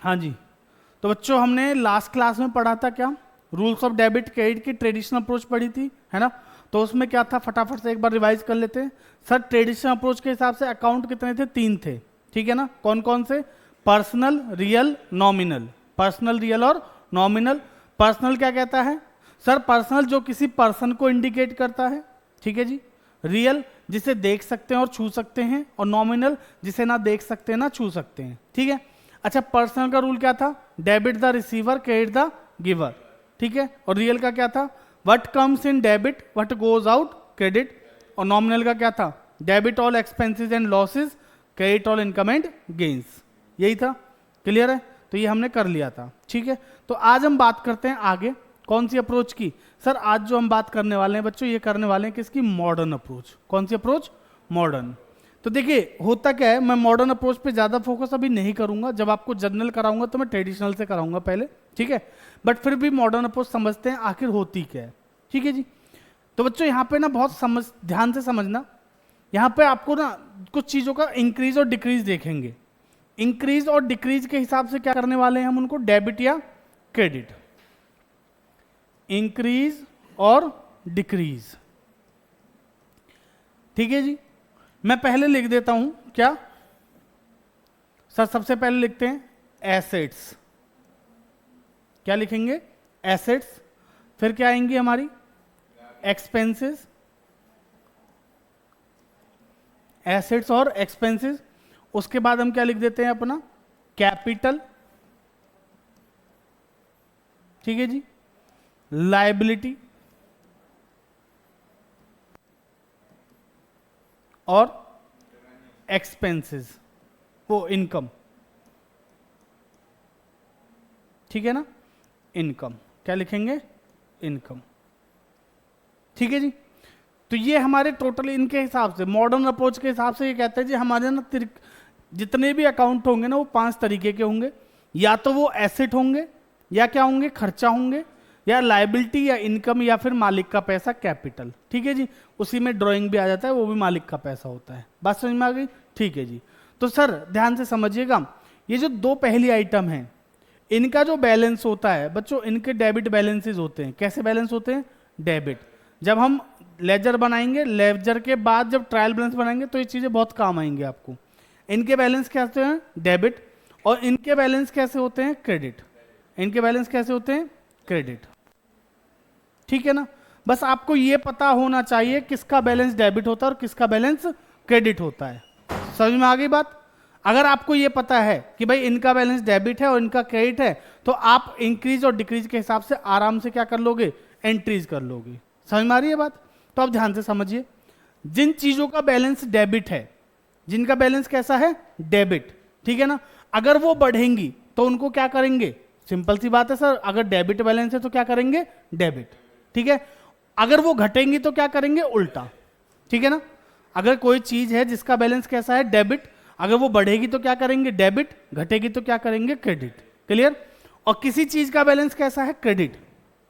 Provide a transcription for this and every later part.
हाँ जी, तो बच्चों हमने लास्ट क्लास में पढ़ा था क्या, रूल्स ऑफ डेबिट क्रेडिट की ट्रेडिशनल अप्रोच पढ़ी थी, है ना। तो उसमें क्या था, फटाफट से एक बार रिवाइज कर लेते हैं। सर ट्रेडिशनल अप्रोच के हिसाब से अकाउंट कितने थे, 3 थे, ठीक है ना। कौन कौन से, personal, real, nominal. Personal, real और नॉमिनल। पर्सनल क्या कहता है सर, पर्सनल जो किसी पर्सन को इंडिकेट करता है, ठीक है जी। रियल जिसे देख सकते हैं और छू सकते हैं, और नॉमिनल जिसे ना देख सकते हैं ना छू सकते हैं, ठीक है। अच्छा, पर्सनल का रूल क्या था, debit the receiver credit the giver, ठीक है। और रियल का क्या था, what comes in debit what goes out credit. और नॉमिनल का क्या था, debit all expenses and losses credit all income and gains. यही था, क्लियर है। तो ये हमने कर लिया था, ठीक है। तो आज हम बात करते हैं आगे कौन सी अप्रोच की। सर आज जो हम बात करने वाले हैं बच्चों, ये करने वाले हैं किसकी, मॉडर्न अप्रोच। कौन सी अप्रोच, मॉडर्न। तो देखिए होता क्या है, मैं मॉडर्न अप्रोच पे ज्यादा फोकस अभी नहीं करूंगा, जब आपको जनरल कराऊंगा तो मैं ट्रेडिशनल से कराऊंगा पहले, ठीक है। बट फिर भी मॉडर्न अप्रोच समझते हैं आखिर होती क्या है, ठीक है जी। तो बच्चों यहाँ पे ना बहुत ध्यान से समझना, यहाँ पे आपको ना कुछ चीजों का इंक्रीज और डिक्रीज देखेंगे। इंक्रीज और डिक्रीज के हिसाब से क्या करने वाले हैं हम उनको, डेबिट या क्रेडिट। इंक्रीज और डिक्रीज, ठीक है जी। मैं पहले लिख देता हूं क्या सर, सबसे पहले लिखते हैं एसेट्स। क्या लिखेंगे, एसेट्स। फिर क्या आएंगी हमारी, एक्सपेंसेस। एसेट्स और एक्सपेंसेस। उसके बाद हम क्या लिख देते हैं अपना, कैपिटल, ठीक है जी। लायबिलिटी और एक्सपेंसेस, वो इनकम, ठीक है ना। इनकम क्या लिखेंगे, इनकम, ठीक है जी। तो ये हमारे टोटल इनके हिसाब से, मॉडर्न अप्रोच के हिसाब से ये कहते हैं जी हमारे ना जितने भी अकाउंट होंगे ना वो 5 तरीके के होंगे। या तो वो एसेट होंगे, या क्या होंगे, खर्चा होंगे, या लायबिलिटी, या इनकम, या फिर मालिक का पैसा, कैपिटल, ठीक है जी। उसी में ड्राइंग भी आ जाता है, वो भी मालिक का पैसा होता है। बात समझ में आ गई, ठीक है जी। तो सर ध्यान से समझिएगा, ये जो 2 पहली आइटम है इनका जो बैलेंस होता है बच्चों, इनके डेबिट बैलेंसेज होते हैं। कैसे बैलेंस होते हैं, डेबिट। जब हम लेजर बनाएंगे, लेजर के बाद जब ट्रायल बैलेंस बनाएंगे तो ये चीजें बहुत काम आएंगे आपको। इनके बैलेंस कैसे हैं, डेबिट। और इनके बैलेंस कैसे होते हैं, क्रेडिट। इनके बैलेंस कैसे होते हैं, क्रेडिट, ठीक है ना। बस आपको ये पता होना चाहिए किसका बैलेंस डेबिट होता है और किसका बैलेंस क्रेडिट होता है। समझ में आ गई बात। अगर आपको ये पता है कि भाई इनका बैलेंस डेबिट है और इनका क्रेडिट है, तो आप इंक्रीज और डिक्रीज के हिसाब से आराम से क्या कर लोगे, एंट्रीज कर लोगे। समझ में आ रही है बात। तो आप ध्यान से समझिए, जिन चीजों का बैलेंस डेबिट है, जिनका बैलेंस कैसा है, डेबिट, ठीक है ना, अगर वो बढ़ेंगी तो उनको क्या करेंगे, सिंपल सी बात है सर, अगर डेबिट बैलेंस है तो क्या करेंगे, डेबिट, ठीक है। अगर वो घटेंगी तो क्या करेंगे, उल्टा, ठीक है ना। अगर कोई चीज है जिसका बैलेंस कैसा है, डेबिट, अगर वो बढ़ेगी तो क्या करेंगे, डेबिट, घटेगी तो क्या करेंगे, क्रेडिट, क्लियर। और किसी चीज का बैलेंस कैसा है, क्रेडिट,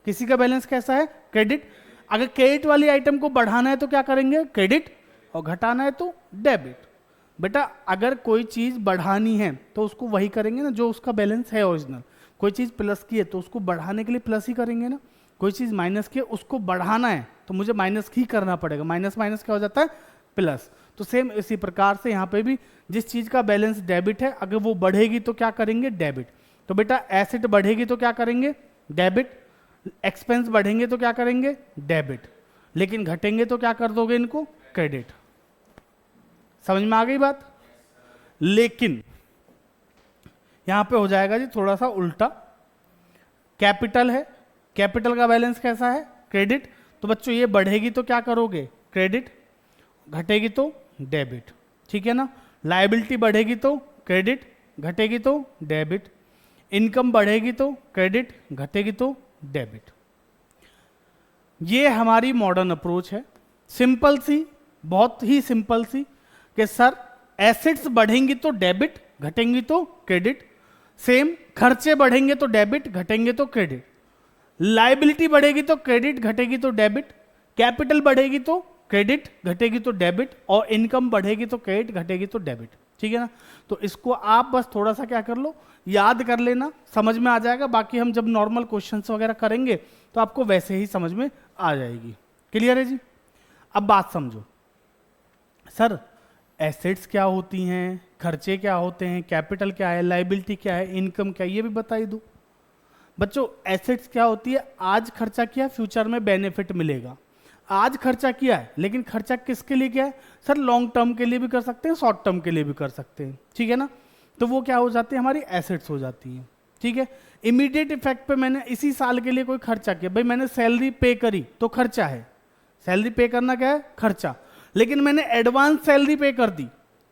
किसी का बैलेंस कैसा है, क्रेडिट। अगर क्रेडिट वाली आइटम को बढ़ाना है तो क्या करेंगे, क्रेडिट, और घटाना है तो डेबिट। बेटा अगर कोई चीज बढ़ानी है तो उसको वही करेंगे ना जो उसका बैलेंस है ओरिजिनल। कोई चीज प्लस की है तो उसको बढ़ाने के लिए प्लस ही करेंगे ना। कोई चीज माइनस की है उसको बढ़ाना है तो मुझे माइनस ही करना पड़ेगा। माइनस माइनस क्या हो जाता है, प्लस। तो सेम इसी प्रकार से यहाँ पे भी जिस चीज का बैलेंस डेबिट है, अगर वो बढ़ेगी तो क्या करेंगे, डेबिट। तो बेटा एसेट बढ़ेगी तो क्या करेंगे, डेबिट। एक्सपेंस बढ़ेंगे तो क्या करेंगे, डेबिट। लेकिन घटेंगे तो क्या कर दोगे इनको, क्रेडिट। समझ में आ गई बात। लेकिन यहां पे हो जाएगा जी थोड़ा सा उल्टा। कैपिटल है, कैपिटल का बैलेंस कैसा है, क्रेडिट। तो बच्चों ये बढ़ेगी तो क्या करोगे, क्रेडिट, घटेगी तो डेबिट, ठीक है ना। लायबिलिटी बढ़ेगी तो क्रेडिट, घटेगी तो डेबिट। इनकम बढ़ेगी तो क्रेडिट, घटेगी तो डेबिट। ये हमारी मॉडर्न अप्रोच है, सिंपल सी, बहुत ही सिंपल सी, कि सर एसेट्स बढ़ेंगी तो डेबिट, घटेंगी तो क्रेडिट। सेम खर्चे बढ़ेंगे तो डेबिट, घटेंगे तो क्रेडिट। लायबिलिटी बढ़ेगी तो क्रेडिट, घटेगी तो डेबिट। कैपिटल बढ़ेगी तो क्रेडिट, घटेगी तो डेबिट। और इनकम बढ़ेगी तो क्रेडिट, घटेगी तो डेबिट, ठीक है ना। तो इसको आप बस थोड़ा सा क्या कर लो, याद कर लेना, समझ में आ जाएगा। बाकी हम जब नॉर्मल क्वेश्चंस वगैरह करेंगे तो आपको वैसे ही समझ में आ जाएगी। क्लियर है जी। अब बात समझो, सर एसेट्स क्या होती हैं, खर्चे क्या होते हैं, कैपिटल क्या है, लाइबिलिटी क्या है, इनकम क्या है, ये भी बता ही दो। बच्चों एसेट्स क्या होती है, आज खर्चा किया फ्यूचर में बेनिफिट मिलेगा। आज खर्चा किया है, लेकिन खर्चा किसके लिए किया है सर, लॉन्ग टर्म के लिए भी कर सकते हैं, शॉर्ट टर्म के लिए भी कर सकते हैं, ठीक है ना। तो वो क्या हो जाती है, हमारी एसेट्स हो जाती हैं, ठीक है। इमीडिएट इफेक्ट पे मैंने इसी साल के लिए कोई खर्चा किया, भाई मैंने सैलरी पे करी तो खर्चा है, सैलरी पे करना क्या है, खर्चा। लेकिन मैंने एडवांस सैलरी पे कर दी,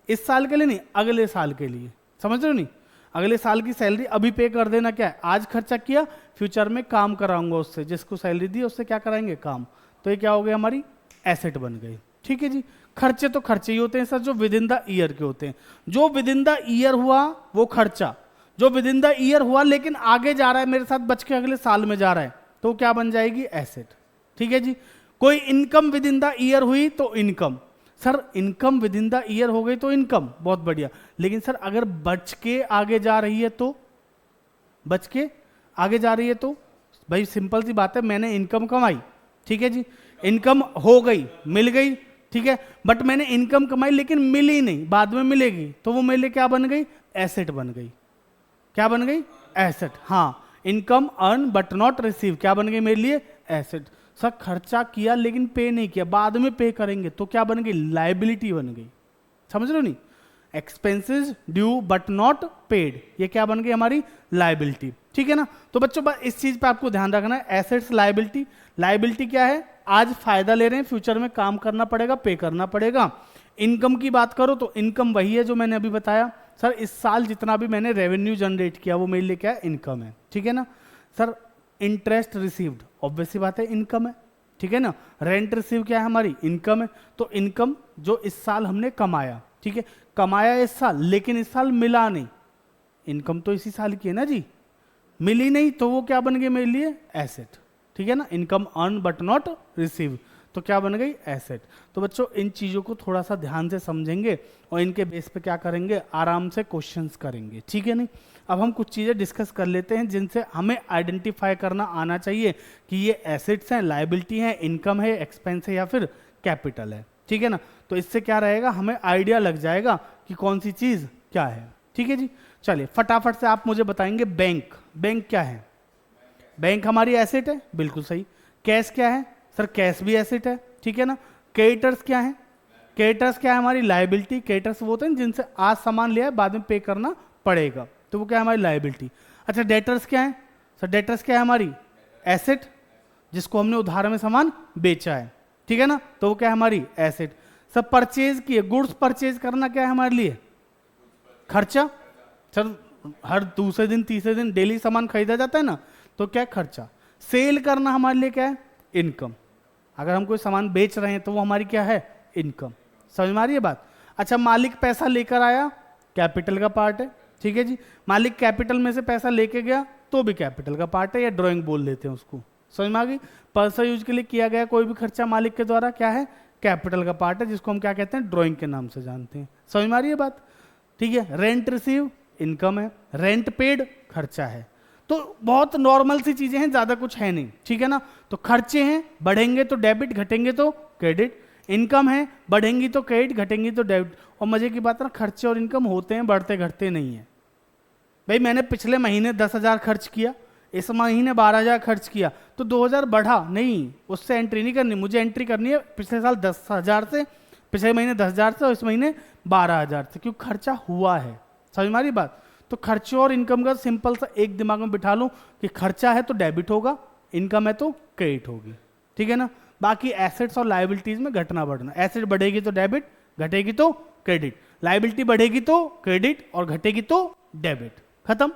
इस साल के लिए नहीं, अगले साल के लिए, समझ रहे हो नहीं, अगले साल की सैलरी अभी पे कर देना क्या है, आज खर्चा किया, फ्यूचर में काम कराऊंगा उससे, जिसको सैलरी दी उससे क्या कराएंगे, काम। तो ये क्या हो गया, हमारी एसेट बन गई, ठीक है जी। खर्चे तो खर्चे ही होते हैं सर जो विद इन द ईयर के होते हैं, जो विद इन द ईयर हुआ वो खर्चा, जो विद इन द ईयर हुआ लेकिन आगे जा रहा है मेरे साथ बच के अगले साल में जा रहा है, तो क्या बन जाएगी, एसेट, ठीक है जी। कोई income with in the year हुई तो income, sir income with in the year हो गई तो इनकम, बहुत बढ़िया। लेकिन सर अगर बच के आगे जा रही है तो, बच के आगे जा रही है तो, भाई सिंपल सी बात है, मैंने इनकम कमाई, ठीक है जी, इनकम हो गई, मिल गई, ठीक है, बट मैंने इनकम कमाई लेकिन मिली नहीं, बाद में मिलेगी, तो वो मेरे लिए क्या बन गई, एसेट बन गई। क्या बन गई, एसेट। हाँ, income earn but not receive क्या बन गई मेरे लिए, एसेट। सर खर्चा किया लेकिन पे नहीं किया, बाद में पे करेंगे तो क्या बन गई, लाइबिलिटी बन गई, समझ रहे हो नहीं, expenses due but not paid, ये क्या बन गई, हमारी लाइबिलिटी, ठीक है ना। तो बच्चों इस चीज पे आपको ध्यान रखना है, एसेट्स लाइबिलिटी। लाइबिलिटी क्या है, आज फायदा ले रहे हैं, फ्यूचर में काम करना पड़ेगा, पे करना पड़ेगा। इनकम की बात करो तो इनकम वही है जो मैंने अभी बताया, सर इस साल जितना भी मैंने रेवेन्यू जनरेट किया वो मेरे लिए क्या है, इनकम है, ठीक है ना। सर इंटरेस्ट रिसीव्ड ऑब्वियसली बात है इनकम है, ठीक है ना। रेंट रिसीव क्या है, हमारी इनकम है। तो इनकम जो इस साल हमने कमाया, ठीक है, कमाया इस साल लेकिन इस साल मिला नहीं, इनकम तो इसी साल की है ना जी, मिली नहीं तो वो क्या बन गई मेरे लिए, एसेट, ठीक है ना। Income earn but not receive, तो क्या बन गई, एसेट। तो बच्चों इन चीज़ों को थोड़ा सा ध्यान से समझेंगे और इनके बेस पे क्या करेंगे, आराम से क्वेश्चंस करेंगे, ठीक है नहीं। अब हम कुछ चीज़ें डिस्कस कर लेते हैं जिनसे हमें आइडेंटिफाई करना आना चाहिए कि ये एसेट्स हैं, लाइबिलिटी है, इनकम है, एक्सपेंस है या फिर कैपिटल है, ठीक है ना। तो इससे क्या रहेगा, हमें आइडिया लग जाएगा कि कौन सी चीज़ क्या है, ठीक है जी। चलिए फटाफट से आप मुझे बताएंगे, बैंक, बैंक क्या है, बैंक हमारी एसेट है, बिल्कुल सही। कैश क्या है, सर कैश भी एसेट है, ठीक है ना। क्रेडिटर्स क्या है, क्रेडिटर्स क्या है, हमारी लाइबिलिटी। क्रेडिटर्स वो होते हैं जिनसे आज सामान लिया है बाद में पे करना पड़ेगा, तो वो क्या है, हमारी लाइबिलिटी। अच्छा डेटर्स क्या है, सर डेटर्स क्या है, हमारी एसेट, जिसको हमने उधार में सामान बेचा है, ठीक है ना, तो वो क्या है, हमारी एसेट। सर परचेज किए, गुड्स परचेज करना क्या है हमारे लिए, खर्चा। सर हर दूसरे दिन तीसरे दिन डेली सामान खरीदा जाता है ना, तो क्या है, खर्चा। सेल करना हमारे लिए क्या है, इनकम। अगर हम कोई सामान बेच रहे हैं तो वो हमारी क्या है, इनकम। समझ में आ रही है बात। अच्छा मालिक पैसा लेकर आया, कैपिटल का पार्ट है, ठीक है जी। मालिक कैपिटल में से पैसा लेके गया तो भी कैपिटल का पार्ट है, या ड्राइंग बोल देते हैं उसको, समझ में आ गई। पर्सनल यूज के लिए किया गया कोई भी खर्चा मालिक के द्वारा क्या है, कैपिटल का पार्ट है, जिसको हम क्या कहते हैं, ड्राइंग के नाम से जानते हैं। समझ में आ रही है बात, ठीक है। रेंट रिसीव इनकम है, रेंट पेड खर्चा है। तो बहुत नॉर्मल सी चीजें हैं, ज्यादा कुछ है नहीं, ठीक है ना। तो खर्चे हैं, बढ़ेंगे तो डेबिट, घटेंगे तो क्रेडिट। इनकम है, बढ़ेंगी तो क्रेडिट, घटेंगी तो डेबिट। और मजे की बात ना, खर्चे और इनकम होते हैं, बढ़ते घटते नहीं है। भाई मैंने पिछले महीने 10,000 खर्च किया, इस महीने 12,000 खर्च किया, तो 2,000 बढ़ा नहीं, उससे एंट्री नहीं करनी, मुझे एंट्री करनी है पिछले साल 10,000 से, पिछले महीने 10,000 से और इस महीने 12,000 से, क्योंकि खर्चा हुआ है। समझ में आ रही बात। तो खर्चे और इनकम का सिंपल सा एक दिमाग में बिठा लूं कि खर्चा है तो डेबिट होगा, इनकम है तो क्रेडिट होगी, ठीक है ना। बाकी एसेट्स और लायबिलिटीज में घटना बढ़ना, एसेट बढ़ेगी तो डेबिट, घटेगी तो क्रेडिट, लायबिलिटी बढ़ेगी तो क्रेडिट और घटेगी तो डेबिट, खत्म।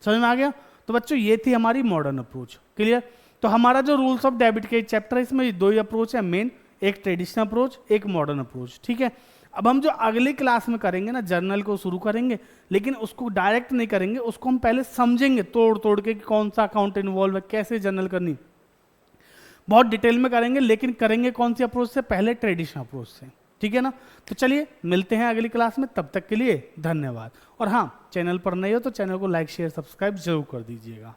समझ में आ गया। तो बच्चों ये थी हमारी मॉडर्न अप्रोच, क्लियर। तो हमारा जो रूल्स ऑफ डेबिट के चैप्टर है इसमें दो ही अप्रोच है मेन, एक ट्रेडिशनल अप्रोच, एक मॉडर्न अप्रोच, ठीक है। अब हम जो अगली क्लास में करेंगे ना, जर्नल को शुरू करेंगे, लेकिन उसको डायरेक्ट नहीं करेंगे, उसको हम पहले समझेंगे तोड़ तोड़ के कि कौन सा अकाउंट इन्वॉल्व है, कैसे जर्नल करनी, बहुत डिटेल में करेंगे। लेकिन करेंगे कौन सी अप्रोच से, पहले ट्रेडिशनल अप्रोच से, ठीक है ना। तो चलिए मिलते हैं अगली क्लास में, तब तक के लिए धन्यवाद। और हाँ, चैनल पर नए हो तो चैनल को लाइक शेयर सब्सक्राइब जरूर कर दीजिएगा।